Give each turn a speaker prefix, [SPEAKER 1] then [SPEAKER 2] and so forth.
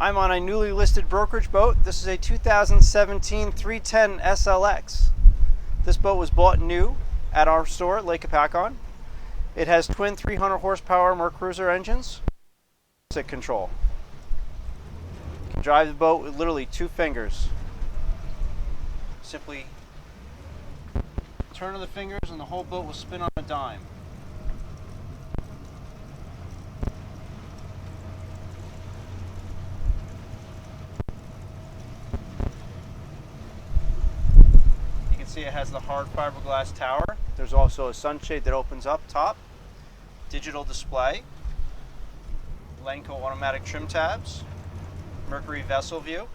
[SPEAKER 1] I'm on a newly listed brokerage boat. This is a 2017 310 SLX. This boat was bought new at our store at Lake Hopatcong. It has twin 300 horsepower Mercruiser engines. Control. You can drive the boat with literally 2 fingers. Simply turn of the fingers and the whole boat will spin on a dime. You can see it has the hard fiberglass tower. There's also a sunshade that opens up top. Digital display. Lenco automatic trim tabs. Mercury vessel view.